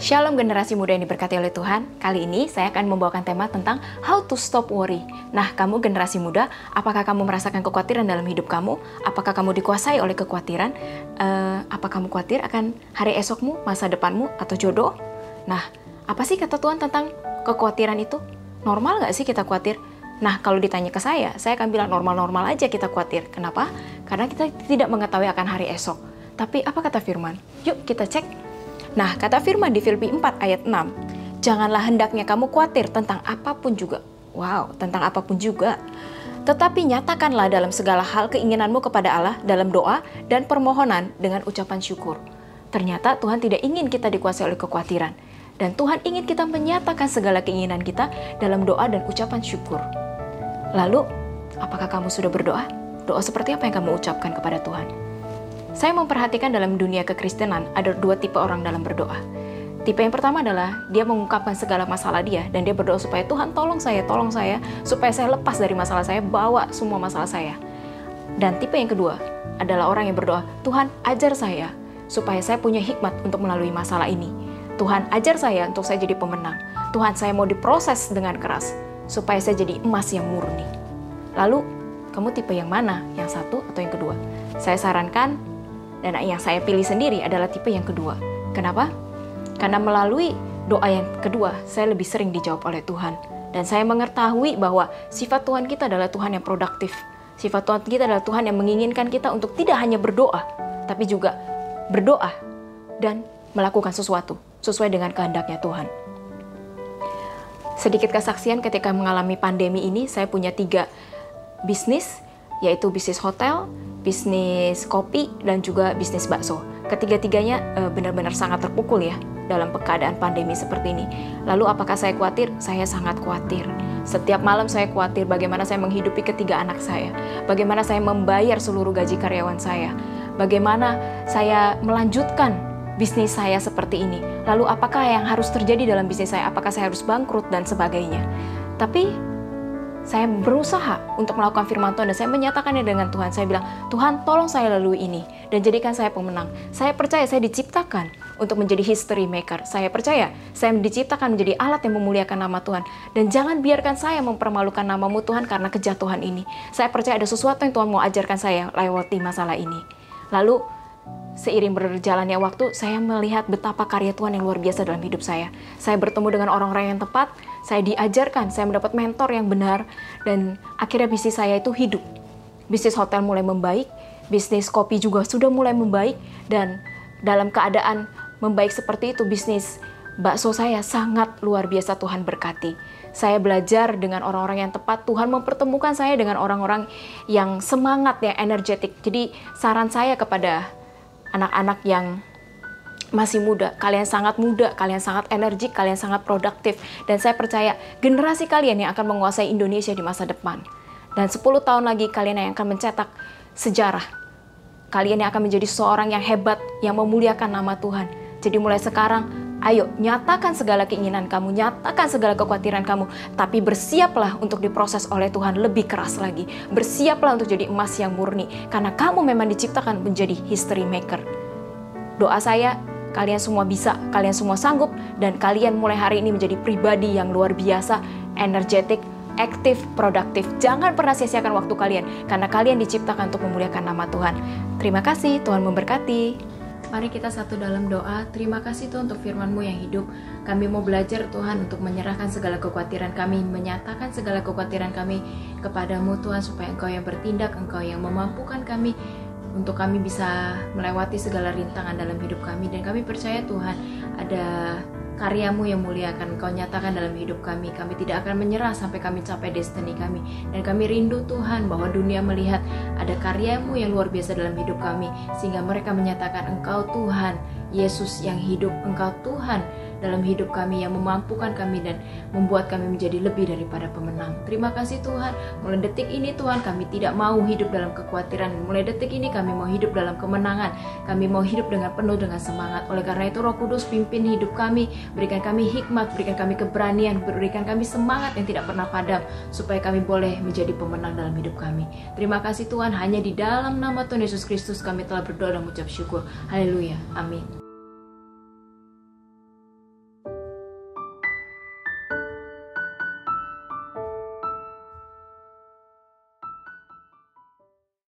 Shalom generasi muda yang diberkati oleh Tuhan. Kali ini saya akan membawakan tema tentang how to stop worry. Nah, kamu generasi muda, apakah kamu merasakan kekhawatiran dalam hidup kamu? Apakah kamu dikuasai oleh kekhawatiran? Apa kamu khawatir akan hari esokmu, masa depanmu, atau jodoh? Nah, apa sih kata Tuhan tentang kekhawatiran itu? Normal nggak sih kita khawatir? Nah, kalau ditanya ke saya akan bilang normal-normal aja kita khawatir. Kenapa? Karena kita tidak mengetahui akan hari esok. Tapi apa kata firman? Yuk kita cek. Nah, kata firman di Filipi 4 ayat 6, janganlah hendaknya kamu khawatir tentang apapun juga. Wow, tentang apapun juga. Tetapi nyatakanlah dalam segala hal keinginanmu kepada Allah dalam doa dan permohonan dengan ucapan syukur. Ternyata Tuhan tidak ingin kita dikuasai oleh kekhawatiran. Dan Tuhan ingin kita menyatakan segala keinginan kita dalam doa dan ucapan syukur. Lalu, apakah kamu sudah berdoa? Doa seperti apa yang kamu ucapkan kepada Tuhan? Saya memperhatikan dalam dunia kekristenan ada dua tipe orang dalam berdoa. Tipe yang pertama adalah dia mengungkapkan segala masalah dia dan dia berdoa supaya Tuhan tolong saya, supaya saya lepas dari masalah saya, bawa semua masalah saya. Dan tipe yang kedua adalah orang yang berdoa, Tuhan ajar saya supaya saya punya hikmat untuk melalui masalah ini. Tuhan ajar saya untuk saya jadi pemenang. Tuhan, saya mau diproses dengan keras supaya saya jadi emas yang murni. Lalu, kamu tipe yang mana? Yang satu atau yang kedua? Saya sarankan dan yang saya pilih sendiri adalah tipe yang kedua. Kenapa? Karena melalui doa yang kedua, saya lebih sering dijawab oleh Tuhan. Dan saya mengetahui bahwa sifat Tuhan kita adalah Tuhan yang produktif. Sifat Tuhan kita adalah Tuhan yang menginginkan kita untuk tidak hanya berdoa, tapi juga berdoa dan melakukan sesuatu sesuai dengan kehendaknya Tuhan. Sedikit kesaksian ketika mengalami pandemi ini, saya punya 3 bisnis, yaitu bisnis hotel, bisnis kopi, dan juga bisnis bakso. Ketiga-tiganya benar-benar sangat terpukul ya dalam keadaan pandemi seperti ini. Lalu apakah saya khawatir? Saya sangat khawatir. Setiap malam saya khawatir bagaimana saya menghidupi ketiga anak saya. Bagaimana saya membayar seluruh gaji karyawan saya. Bagaimana saya melanjutkan bisnis saya seperti ini. Lalu apakah yang harus terjadi dalam bisnis saya? Apakah saya harus bangkrut dan sebagainya? Tapi saya berusaha untuk melakukan firman Tuhan dan saya menyatakannya dengan Tuhan. Saya bilang, Tuhan tolong saya lalui ini dan jadikan saya pemenang. Saya percaya saya diciptakan untuk menjadi history maker. Saya percaya saya diciptakan menjadi alat yang memuliakan nama Tuhan. Dan jangan biarkan saya mempermalukan namamu Tuhan karena kejatuhan ini. Saya percaya ada sesuatu yang Tuhan mau ajarkan saya lewati masalah ini. Lalu seiring berjalannya waktu, saya melihat betapa karya Tuhan yang luar biasa dalam hidup saya. Saya bertemu dengan orang-orang yang tepat, saya diajarkan, saya mendapat mentor yang benar, dan akhirnya bisnis saya itu hidup. Bisnis hotel mulai membaik, bisnis kopi juga sudah mulai membaik, dan dalam keadaan membaik seperti itu, bisnis bakso saya sangat luar biasa Tuhan berkati. Saya belajar dengan orang-orang yang tepat. Tuhan mempertemukan saya dengan orang-orang yang semangat, yang energetik. Jadi saran saya kepada anak-anak yang masih muda, kalian sangat muda, kalian sangat energik, kalian sangat produktif. Dan saya percaya generasi kalian yang akan menguasai Indonesia di masa depan. Dan 10 tahun lagi kalian yang akan mencetak sejarah. Kalian yang akan menjadi seorang yang hebat, yang memuliakan nama Tuhan. Jadi mulai sekarang, ayo nyatakan segala keinginan kamu, nyatakan segala kekhawatiran kamu. Tapi bersiaplah untuk diproses oleh Tuhan lebih keras lagi. Bersiaplah untuk jadi emas yang murni. Karena kamu memang diciptakan menjadi history maker. Doa saya, kalian semua bisa, kalian semua sanggup, dan kalian mulai hari ini menjadi pribadi yang luar biasa, energetik, aktif, produktif. Jangan pernah sia-siakan waktu kalian, karena kalian diciptakan untuk memuliakan nama Tuhan. Terima kasih, Tuhan memberkati. Mari kita satu dalam doa. Terima kasih Tuhan untuk firman-Mu yang hidup. Kami mau belajar Tuhan untuk menyerahkan segala kekhawatiran kami, menyatakan segala kekhawatiran kami kepadamu Tuhan, supaya Engkau yang bertindak, Engkau yang memampukan kami, untuk kami bisa melewati segala rintangan dalam hidup kami. Dan kami percaya Tuhan, ada karya-Mu yang mulia akan Engkau nyatakan dalam hidup kami. Kami tidak akan menyerah sampai kami capai destiny kami. Dan kami rindu Tuhan bahwa dunia melihat ada karya-Mu yang luar biasa dalam hidup kami, sehingga mereka menyatakan Engkau Tuhan, Yesus yang hidup, Engkau Tuhan dalam hidup kami yang memampukan kami dan membuat kami menjadi lebih daripada pemenang. Terima kasih Tuhan. Mulai detik ini Tuhan, kami tidak mau hidup dalam kekhawatiran. Mulai detik ini kami mau hidup dalam kemenangan. Kami mau hidup dengan penuh dengan semangat. Oleh karena itu Roh Kudus pimpin hidup kami, berikan kami hikmat, berikan kami keberanian, berikan kami semangat yang tidak pernah padam, supaya kami boleh menjadi pemenang dalam hidup kami. Terima kasih Tuhan, hanya di dalam nama Tuhan Yesus Kristus kami telah berdoa dan mengucap syukur. Haleluya. Amin.